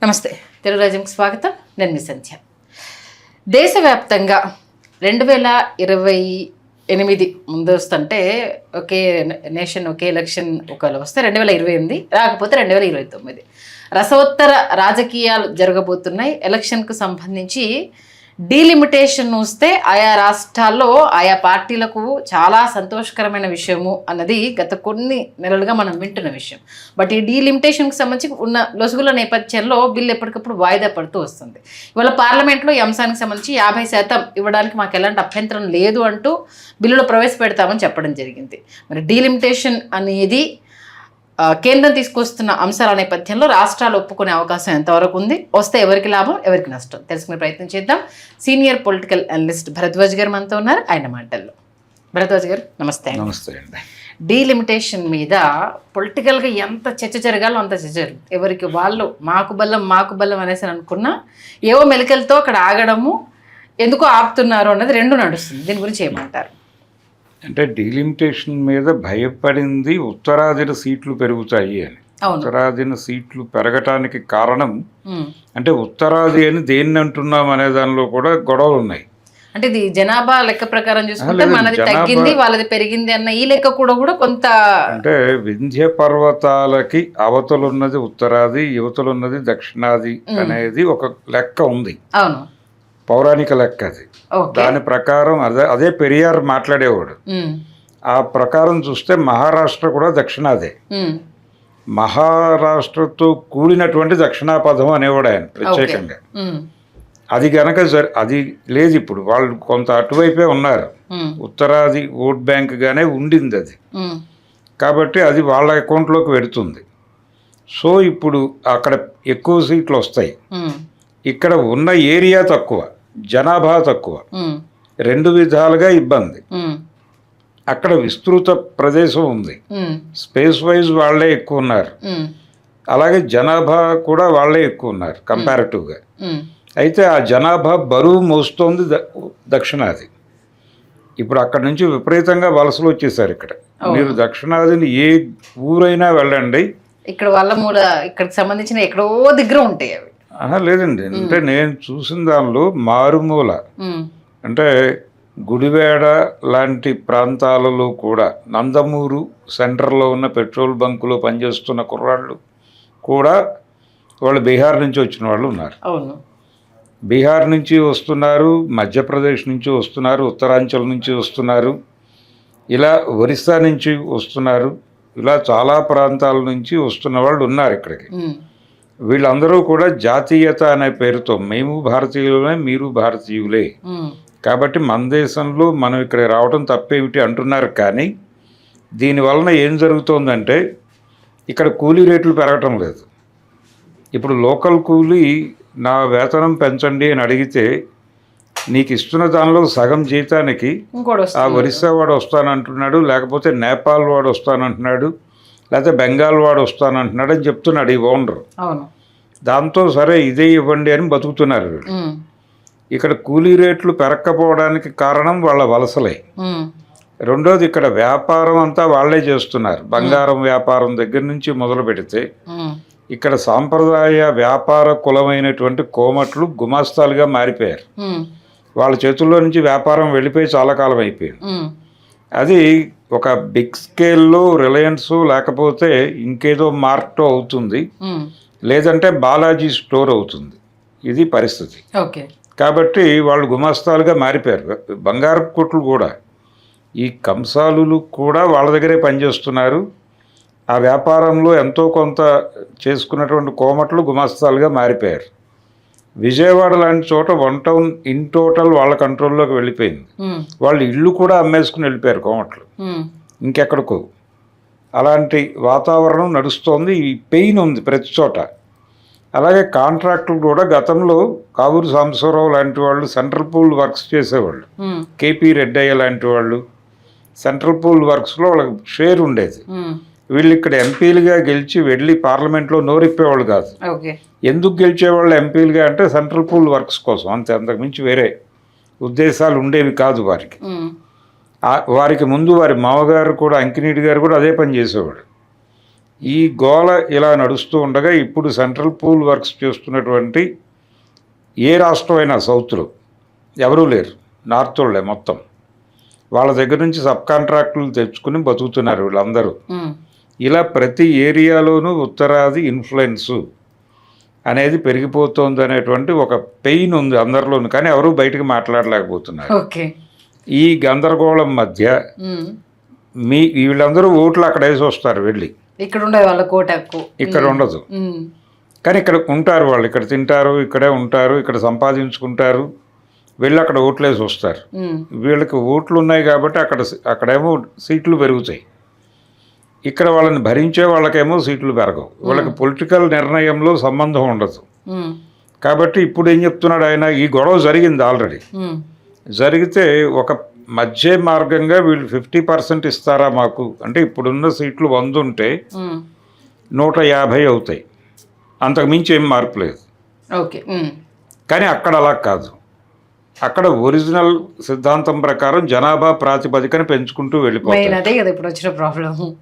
నమస్తే, తెలుగు రాజ్యంకి స్వాగతం. నేను మీ సంధ్య. దేశవ్యాప్తంగా 2028 ముందు వస్తుంటే ఒకే నేషన్ ఒకే ఎలక్షన్ ఒకవేళ వస్తే 2028 రాకపోతే 2029 రసవత్తర రాజకీయాలు జరగబోతున్నాయి. ఎలక్షన్కు సంబంధించి డీలిమిటేషన్ వస్తే ఆయా రాష్ట్రాల్లో ఆయా పార్టీలకు చాలా సంతోషకరమైన విషయము అన్నది గత కొన్ని నెలలుగా మనం వింటున్న విషయం. బట్ ఈ డీలిమిటేషన్కి సంబంధించి ఉన్న లొసుగుల నేపథ్యంలో బిల్లు ఎప్పటికప్పుడు వాయిదా పడుతూ వస్తుంది. ఇవాళ పార్లమెంట్లో ఈ అంశానికి సంబంధించి 50% ఇవ్వడానికి మాకు ఎలాంటి అభ్యంతరం లేదు అంటూ బిల్లులో ప్రవేశపెడతామని చెప్పడం జరిగింది. మరి డీలిమిటేషన్ అనేది కేంద్రం తీసుకొస్తున్న అంశాల నేపథ్యంలో రాష్ట్రాలు ఒప్పుకునే అవకాశం ఎంతవరకు ఉంది, వస్తే ఎవరికి లాభం ఎవరికి నష్టం తెలుసుకునే ప్రయత్నం చేద్దాం. సీనియర్ పొలిటికల్ అనలిస్ట్ భరద్వాజ్ గారు మనతో ఉన్నారు. ఆయన మాటల్లో. భరద్వాజ్ గారు నమస్తే. నమస్తే అండి. డీలిమిటేషన్ మీద పొలిటికల్గా ఎంత చర్చ జరగాలో అంత చర్చ జరుగుతుంది. ఎవరికి వాళ్ళు మాకు బల్లం అనేసి అనుకున్నా ఏవో మెలికలతో అక్కడ ఆగడము, ఎందుకో ఆపుతున్నారు అన్నది రెండు నడుస్తుంది. దీని గురించి ఏమంటారు? అంటే డీలిమిటేషన్ మీద భయపడింది ఉత్తరాదిన సీట్లు పెరుగుతాయి అని. ఉత్తరాదిన సీట్లు పెరగటానికి కారణం అంటే ఉత్తరాది అని దేన్ని అంటున్నాం అనే దానిలో కూడా గొడవలు ఉన్నాయి. అంటే ఇది జనాభా లెక్క ప్రకారం చూసుకుంటే మనది తగ్గింది వాళ్ళది పెరిగింది అన్న ఈ లెక్క కూడా కొంత. అంటే వింధ్య పర్వతాలకి అవతలున్నది ఉత్తరాది, యువతలున్నది దక్షిణాది అనేది ఒక లెక్క ఉంది. అవును, పౌరాణిక లెక్క అది. దాని ప్రకారం అదే పెరియార్ మాట్లాడేవాడు. ఆ ప్రకారం చూస్తే మహారాష్ట్ర కూడా దక్షిణాదే. మహారాష్ట్రతో కూడినటువంటి దక్షిణాపథం అనేవాడు ఆయన ప్రత్యేకంగా. అది గనక అది లేదు. ఇప్పుడు వాళ్ళు కొంత అటువైపే ఉన్నారు. ఉత్తరాది ఓట్ బ్యాంక్ గానే ఉండింది అది. కాబట్టి అది వాళ్ళ అకౌంట్లోకి పెడుతుంది. సో ఇప్పుడు అక్కడ ఎక్కువ సీట్లు వస్తాయి. ఇక్కడ ఉన్న ఏరియా తక్కువ, జనాభా తక్కువ, రెండు విధాలుగా ఇబ్బంది. అక్కడ విస్తృత ప్రదేశం ఉంది, స్పేస్ వైజ్ వాళ్లే ఎక్కువ ఉన్నారు, అలాగే జనాభా కూడా వాళ్లే ఎక్కువ ఉన్నారు కంపారిటివ్గా. అయితే ఆ జనాభా బరువు మోస్తోంది దక్షిణాది. ఇప్పుడు అక్కడ నుంచి విపరీతంగా వలసలు వచ్చేసారు. ఇక్కడ మీరు దక్షిణాదిని ఏ ఊరైనా వెళ్ళండి, ఇక్కడ వాళ్ళ మూల ఇక్కడికి సంబంధించిన ఎక్కడో దగ్గర ఉంటాయి అవి. లేదండి, అంటే నేను చూసిన దానిలో మారుమూల అంటే గుడివేడ లాంటి ప్రాంతాలలో కూడా, నందమూరు సెంటర్లో ఉన్న పెట్రోల్ బంకులో పనిచేస్తున్న కుర్రాళ్ళు కూడా వాళ్ళు బీహార్ నుంచి వచ్చిన వాళ్ళు ఉన్నారు. అవును, బీహార్ నుంచి వస్తున్నారు, మధ్యప్రదేశ్ నుంచి వస్తున్నారు, ఉత్తరాంచల్ నుంచి వస్తున్నారు, ఇలా ఒరిస్సా నుంచి వస్తున్నారు, ఇలా చాలా ప్రాంతాల నుంచి వస్తున్న వాళ్ళు ఉన్నారు ఇక్కడికి. వీళ్ళందరూ కూడా జాతీయత అనే పేరుతో మేము భారతీయులే, మీరు భారతీయులే, కాబట్టి మన దేశంలో మనం ఇక్కడ రావడం తప్పేమిటి అంటున్నారు. కానీ దీనివలన ఏం జరుగుతోందంటే ఇక్కడ కూలీ రేట్లు పెరగటం లేదు. ఇప్పుడు లోకల్ కూలీ నా వేతనం పెంచండి అని అడిగితే నీకు ఇస్తున్న దానిలో సగం జీతానికి ఆ ఒరిస్సా వాడు వస్తానంటున్నాడు, లేకపోతే నేపాల్ వాడు వస్తానంటున్నాడు, లేకపోతే బెంగాల్ వాడు వస్తానంటున్నాడు అని చెప్తున్నాడు ఈ ఓనరు. దాంతో సరే ఇదే ఇవ్వండి అని బతుకుతున్నారు వీళ్ళు. ఇక్కడ కూలీ రేట్లు పెరగకపోవడానికి కారణం వాళ్ళ వలసలే. రెండోది ఇక్కడ వ్యాపారం అంతా వాళ్లే చేస్తున్నారు. బంగారం వ్యాపారం దగ్గర నుంచి మొదలు పెడితే ఇక్కడ సాంప్రదాయ వ్యాపార కులమైనటువంటి కోమట్లు గుమాస్తాలుగా మారిపోయారు. వాళ్ళ చేతుల్లో నుంచి వ్యాపారం వెళ్ళిపోయి చాలా కాలం అయిపోయింది. అది ఒక బిగ్ స్కేల్లో రిలయన్స్ లేకపోతే ఇంకేదో మార్ట్ అవుతుంది, లేదంటే బాలాజీ స్టోర్ అవుతుంది. ఇది పరిస్థితి. కాబట్టి వాళ్ళు గుమాస్తాలుగా మారిపోయారు. బంగారపు కొట్లు కూడా, ఈ కంసాలులు కూడా వాళ్ళ దగ్గరే పనిచేస్తున్నారు. ఆ వ్యాపారంలో ఎంతో కొంత చేసుకున్నటువంటి కోమట్లు గుమాస్తాలుగా మారిపోయారు. విజయవాడ లాంటి చోట 1 టౌన్ ఇన్ టోటల్ వాళ్ళ కంట్రోల్లోకి వెళ్ళిపోయింది. వాళ్ళు ఇల్లు కూడా అమ్మేసుకుని వెళ్ళిపోయారు కోమట్లు ఇంకెక్కడికో. అలాంటి వాతావరణం నడుస్తోంది. ఈ పెయిన్ ఉంది ప్రతి చోట. అలాగే కాంట్రాక్టులు కూడా గతంలో కావూరు సాంబశివరావు లాంటి వాళ్ళు సెంట్రల్ పూల్ వర్క్స్ చేసేవాళ్ళు, కేపీ రెడ్డయ్య లాంటి వాళ్ళు సెంట్రల్ పూల్ వర్క్స్లో వాళ్ళకి షేర్ ఉండేది. వీళ్ళు ఇక్కడ ఎంపీలుగా గెలిచి వెళ్ళి పార్లమెంట్లో నోరిప్పేవాళ్ళు కాదు. ఎందుకు గెలిచేవాళ్ళు ఎంపీలుగా అంటే సెంట్రల్ పూల్ వర్క్స్ కోసం, అంతే, అంతకుమించి వేరే ఉద్దేశాలు ఉండేవి కాదు వారికి. వారికి ముందు వారి మామగారు కూడా, అంకినీటి గారు కూడా అదే పని చేసేవాడు. ఈ గోల ఇలా నడుస్తూ ఉండగా ఇప్పుడు సెంట్రల్ పూల్ వర్క్స్ చేస్తున్నటువంటి ఏ రాష్ట్రమైనా సౌత్లో ఎవరూ లేరు, నార్త్ వాళ్ళే మొత్తం. వాళ్ళ దగ్గర నుంచి సబ్ కాంట్రాక్టులు తెచ్చుకుని బతుకుతున్నారు వీళ్ళందరూ. ఇలా ప్రతి ఏరియాలోనూ ఉత్తరాది ఇన్ఫ్లుయెన్సు అనేది పెరిగిపోతుంది అనేటువంటి ఒక పెయిన్ ఉంది అందరిలోనూ, కానీ ఎవరు బయటకు మాట్లాడలేకపోతున్నారు. ఈ గందరగోళం మధ్య వీళ్ళందరూ ఓట్లు అక్కడ వేసి వస్తారు, వెళ్ళి ఇక్కడ ఉండే వాళ్ళ కోటకు ఇక్కడ ఉండదు. కానీ ఇక్కడ ఉంటారు వాళ్ళు, ఇక్కడ తింటారు, ఇక్కడే ఉంటారు, ఇక్కడ సంపాదించుకుంటారు, వెళ్ళి అక్కడ ఓట్లేసి వస్తారు. వీళ్ళకి ఓట్లు ఉన్నాయి కాబట్టి అక్కడేమో సీట్లు పెరుగుతాయి, ఇక్కడ వాళ్ళని భరించే వాళ్ళకేమో సీట్లు పెరగవు. వాళ్ళకి పొలిటికల్ నిర్ణయంలో సంబంధం ఉండదు. కాబట్టి ఇప్పుడు ఏం చెప్తున్నాడు ఆయన, ఈ గొడవ జరిగింది ఆల్రెడీ. జరిగితే ఒక మధ్య మార్గంగా వీళ్ళు 50% ఇస్తారా మాకు అంటే, ఇప్పుడున్న సీట్లు 100 ఉంటే 150 అవుతాయి, అంతకు మించి ఏం మార్పు లేదు. కానీ అక్కడ అలా కాదు. అక్కడ ఒరిజినల్ సిద్ధాంతం ప్రకారం జనాభా ప్రాతిపదికన పెంచుకుంటూ వెళ్ళిపోతారు.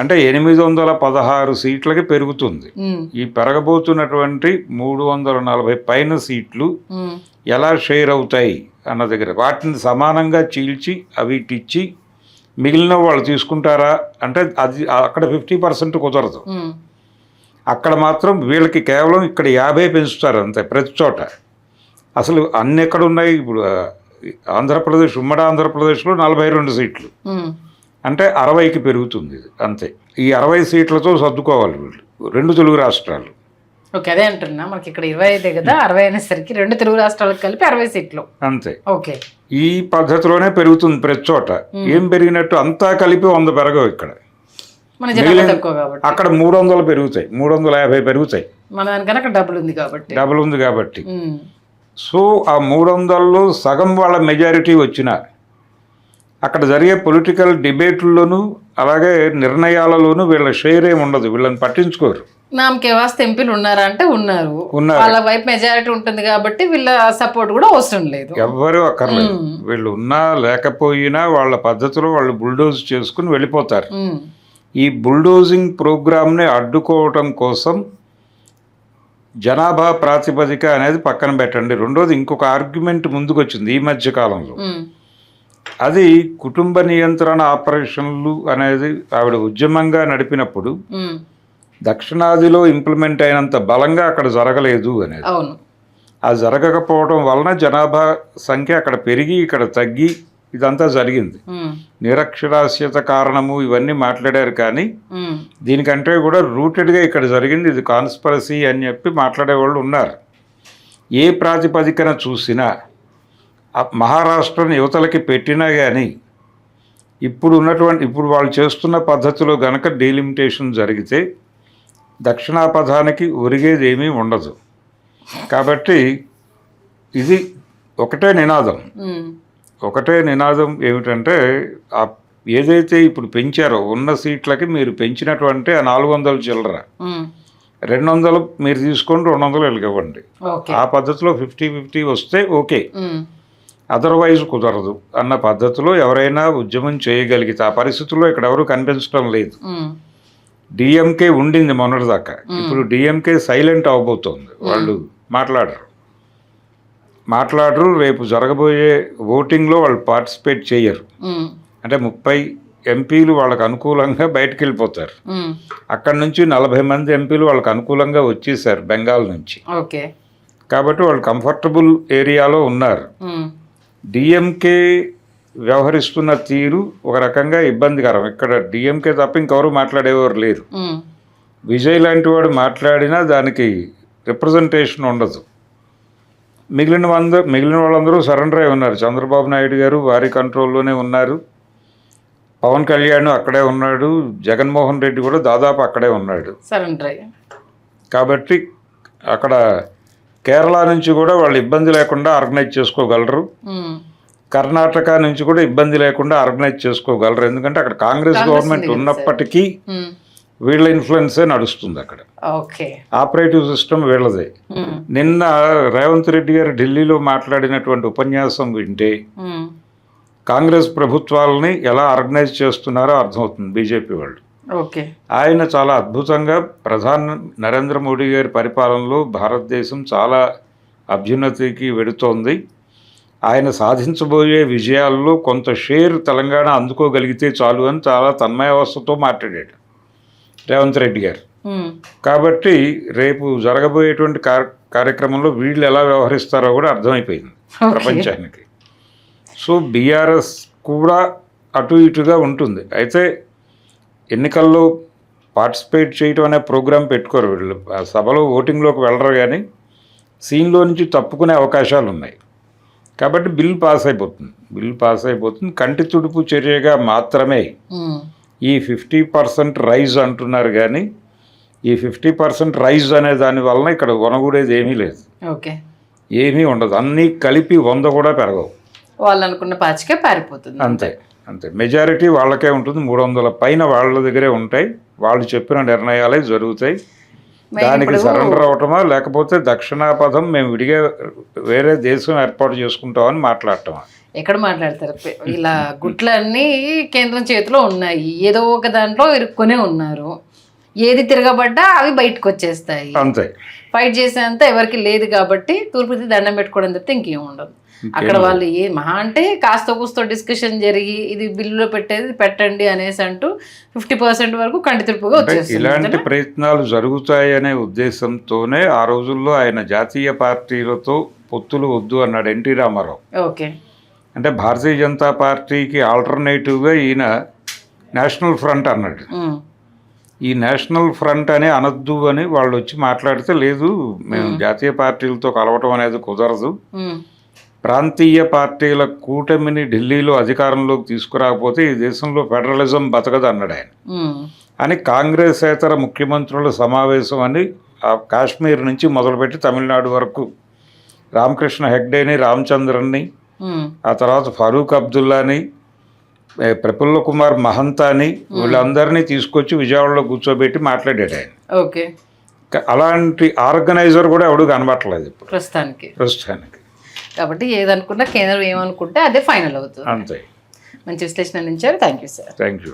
అంటే 816 సీట్లకి పెరుగుతుంది. ఈ పెరగబోతున్నటువంటి 340 పైన సీట్లు ఎలా షేర్ అవుతాయి అన్న దగ్గర వాటిని సమానంగా చీల్చి అవి ఇచ్చి మిగిలిన వాళ్ళు తీసుకుంటారా అంటే అది అక్కడ 50% కుదరదు. అక్కడ మాత్రం వీళ్ళకి కేవలం ఇక్కడ 50 పెంచుతారు అంతే ప్రతి చోట. అసలు అన్ని ఎక్కడ ఉన్నాయి, ఇప్పుడు ఆంధ్రప్రదేశ్ ఉమ్మడి ఆంధ్రప్రదేశ్లో 42 సీట్లు అంటే 60కి పెరుగుతుంది అంతే. ఈ 60 సీట్లతో సర్దుకోవాలి వీళ్ళు 2 తెలుగు రాష్ట్రాలు. అదే అంటున్నా, మనకి ఇక్కడ 25 కదా, 60 అనేసరికి 2 తెలుగు రాష్ట్రాలకు కలిపి 60 సీట్లు అంతే. ఈ పద్ధతిలోనే పెరుగుతుంది ప్రతి చోట. ఏం పెరిగినట్టు అంతా కలిపి 100 పెరగవు, ఇక్కడ అక్కడ 300 పెరుగుతాయి, 350 పెరుగుతాయి. మన దానికన్నా అక్కడ డబుల్ ఉంది కాబట్టి. సో ఆ 300లో సగం వాళ్ళ మెజారిటీ వచ్చినా అక్కడ జరిగే పొలిటికల్ డిబేట్లలోనూ అలాగే నిర్ణయాలలోనూ వీళ్ళ షేర్ ఏమి ఉండదు, వీళ్ళని పట్టించుకోరు. నామకే వాస్తే ఎంపీలు ఉన్నారా అంటే ఉన్నారు, వాళ్ళ వైపు మెజారిటీ ఉంటుంది కాబట్టి వీళ్ళ సపోర్ట్ కూడా అవసరం లేదు, ఎవ్వరూ అక్కర్లేదు. వీళ్ళు ఉన్నా లేకపోయినా వాళ్ళ పద్ధతిలో వాళ్ళు బుల్డోజ్ చేసుకుని వెళ్ళిపోతారు. ఈ బుల్డోజింగ్ ప్రోగ్రామ్ని అడ్డుకోవటం కోసం జనాభా ప్రాతిపదిక అనేది పక్కన పెట్టండి. రెండోది ఇంకొక ఆర్గ్యుమెంట్ ముందుకు వచ్చింది ఈ మధ్య కాలంలో, అది కుటుంబ నియంత్రణ ఆపరేషన్లు అనేది ఆవిడ ఉద్యమంగా నడిపినప్పుడు దక్షిణాదిలో ఇంప్లిమెంట్ అయినంత బలంగా అక్కడ జరగలేదు అనేది. ఆ జరగకపోవడం వలన జనాభా సంఖ్య అక్కడ పెరిగి ఇక్కడ తగ్గి ఇదంతా జరిగింది. నిరక్షరాస్యత కారణము ఇవన్నీ మాట్లాడారు, కానీ దీనికంటే కూడా రూటెడ్గా ఇక్కడ జరిగింది ఇది కాన్స్పరసీ అని చెప్పి మాట్లాడేవాళ్ళు ఉన్నారు. ఏ ప్రాతిపదికన చూసినా మహారాష్ట్రను యువతలకి పెట్టినా కానీ ఇప్పుడు వాళ్ళు చేస్తున్న పద్ధతిలో గనక డీలిమిటేషన్ జరిగితే దక్షిణాపథానికి ఒరిగేది ఏమీ ఉండదు. కాబట్టి ఇది ఒకటే నినాదం ఏమిటంటే, ఏదైతే ఇప్పుడు పెంచారో ఉన్న సీట్లకి మీరు పెంచినటువంటి ఆ 400 చిల్లర 200 మీరు తీసుకోండి, 200 వెళ్ళివ్వండి. ఆ పద్ధతిలో 50-50 వస్తే ఓకే, అదర్వైజ్ కుదరదు అన్న పద్ధతిలో ఎవరైనా ఉద్యమం చేయగలిగితే, ఆ పరిస్థితుల్లో ఇక్కడ ఎవరు కనిపించడం లేదు. డిఎంకే ఉండింది మొన్నటిదాకా, ఇప్పుడు డిఎంకే సైలెంట్ అవబోతోంది, వాళ్ళు మాట్లాడరు. రేపు జరగబోయే ఓటింగ్లో వాళ్ళు పార్టిసిపేట్ చేయరు. అంటే 30 ఎంపీలు వాళ్ళకు అనుకూలంగా బయటకు వెళ్ళిపోతారు. అక్కడ నుంచి 40 మంది ఎంపీలు వాళ్ళకు అనుకూలంగా వచ్చేసారు బెంగాల్ నుంచి. కాబట్టి వాళ్ళు కంఫర్టబుల్ ఏరియాలో ఉన్నారు. డిఎంకే వ్యవహరిస్తున్న తీరు ఒక రకంగా ఇబ్బందికరం. ఇక్కడ డిఎంకే తప్ప ఇంకెవరు మాట్లాడేవారు లేరు. విజయ్ లాంటి వాడు మాట్లాడినా దానికి రిప్రజెంటేషన్ ఉండదు. మిగిలిన వాళ్ళందరూ సరెండర్ అయి ఉన్నారు. చంద్రబాబు నాయుడు గారు వారి కంట్రోల్లోనే ఉన్నారు, పవన్ కళ్యాణ్ అక్కడే ఉన్నాడు, జగన్మోహన్ రెడ్డి కూడా దాదాపు అక్కడే ఉన్నాడు. కాబట్టి అక్కడ కేరళ నుంచి కూడా వాళ్ళు ఇబ్బంది లేకుండా ఆర్గనైజ్ చేసుకోగలరు, కర్ణాటక నుంచి కూడా ఇబ్బంది లేకుండా ఆర్గనైజ్ చేసుకోగలరు. ఎందుకంటే అక్కడ కాంగ్రెస్ గవర్నమెంట్ ఉన్నప్పటికీ వీళ్ళ ఇన్ఫ్లుయెన్సే నడుస్తుంది అక్కడ. ఆపరేటివ్ సిస్టమ్ వీళ్ళదే. నిన్న రేవంత్ రెడ్డి గారు ఢిల్లీలో మాట్లాడినటువంటి ఉపన్యాసం వింటే కాంగ్రెస్ ప్రభుత్వాలని ఎలా ఆర్గనైజ్ చేస్తున్నారో అర్థమవుతుంది బీజేపీ వాళ్ళు. ఓకే. ఆయన చాలా అద్భుతంగా ప్రధాని నరేంద్ర మోడీ గారి పరిపాలనలో భారతదేశం చాలా అభ్యున్నతికి వెడుతోంది. ఆయన సాధించబోయే విజయాల్లో కొంత షేర్ తెలంగాణ అందుకోగలిగితే చాలు అని చాలా తన్మయావస్థతో మాట్లాడాడు రేవంత్ రెడ్డి గారు. కాబట్టి రేపు జరగబోయేటువంటి కార్యక్రమంలో వీళ్ళు ఎలా వ్యవహరిస్తారో కూడా అర్థమైపోయింది ప్రపంచానికి. సో బీఆర్ఎస్ కూడా అటు ఇటుగా ఉంటుంది. అయితే ఎన్నికల్లో పార్టిసిపేట్ చేయటం అనే ప్రోగ్రాం పెట్టుకోరు వీళ్ళు. ఆ సభలో ఓటింగ్లోకి వెళ్ళరు, కానీ సీన్లో నుంచి తప్పుకునే అవకాశాలు ఉన్నాయి. కాబట్టి బిల్లు పాస్ అయిపోతుంది. కంటి తుడుపు చర్యగా మాత్రమే ఈ 50% రైజ్ అంటున్నారు, కానీ ఈ 50% రైజ్ అనే దాని వలన ఇక్కడ కొనగూడేది ఏమీ లేదు. ఓకే. ఏమీ ఉండదు. అన్నీ కలిపి 100 కూడా పెరగవు. వాళ్ళు అనుకున్న పాచికే పారిపోతుంది. అంతే. మెజారిటీ వాళ్ళకే ఉంటుంది. 300 పైన వాళ్ళ దగ్గరే ఉంటాయి. వాళ్ళు చెప్పిన నిర్ణయాలే జరుగుతాయి. దానికి సరెండర్ అవటమా, లేకపోతే దక్షిణాపథం మేము విడిగా వేరే దేశం ఏర్పాటు చేసుకుంటామని మాట్లాడటమా? ఎక్కడ మాట్లాడతారు? ఇలా గుట్లన్నీ కేంద్రం చేతిలో ఉన్నాయి. ఏదో ఒక దాంట్లో ఇరుక్కునే ఉన్నారు. ఏది తిరగబడ్డా అవి బయటకు వచ్చేస్తాయి. అంతే. ఫైట్ చేసేంత ఎవరికి లేదు కాబట్టి తూర్పుది దండం పెట్టుకోవడం తప్పితే ఇంకేం ఉండదు. అక్కడ వాళ్ళు మహా అంటే కాస్త కూస్తో డిస్కషన్ జరిగి ఇది బిల్లులో పెట్టండి అనేసి అంటూ 50% వరకు కంటితుడుపుగా వచ్చేస్తుంది. ఇలాంటి ప్రయత్నాలు జరుగుతాయనే ఉద్దేశంతోనే ఆ రోజుల్లో ఆయన జాతీయ పార్టీలతో పొత్తులు వద్దు అన్నాడు ఎన్టీ రామారావు. ఓకే. అంటే భారతీయ జనతా పార్టీకి ఆల్టర్నేటివ్గా ఈయన నేషనల్ ఫ్రంట్ అన్నాడు. ఈ నేషనల్ ఫ్రంట్ అని అనొద్దు అని వాళ్ళు వచ్చి మాట్లాడితే, లేదు మేము జాతీయ పార్టీలతో కలవటం అనేది కుదరదు, ప్రాంతీయ పార్టీల కూటమిని ఢిల్లీలో అధికారంలోకి తీసుకురాకపోతే ఈ దేశంలో ఫెడరలిజం బతకదు అన్నాడు ఆయన. అని కాంగ్రెసేతర ముఖ్యమంత్రుల సమావేశం అని కాశ్మీర్ నుంచి మొదలుపెట్టి తమిళనాడు వరకు రామకృష్ణ హెగ్డేని, రామచంద్రన్ని, ఆ తర్వాత ఫరూక్ అబ్దుల్లాని, ప్రఫుల్ల కుమార్ మహంతాని, వీళ్ళందరినీ తీసుకొచ్చి విజయవాడలో కూర్చోబెట్టి మాట్లాడాడు ఆయన. ఓకే. అలాంటి ఆర్గనైజర్ కూడా ఎవడు కనబట్టలేదు ఇప్పుడు ప్రస్తుతానికి. కాబట్టి ఏదనుకున్నా కేంద్రం ఏమనుకుంటే అదే ఫైనల్ అవుతుంది. అంతే. మంచి విశ్లేషణ అందించారు. Thank you sir. Thank you.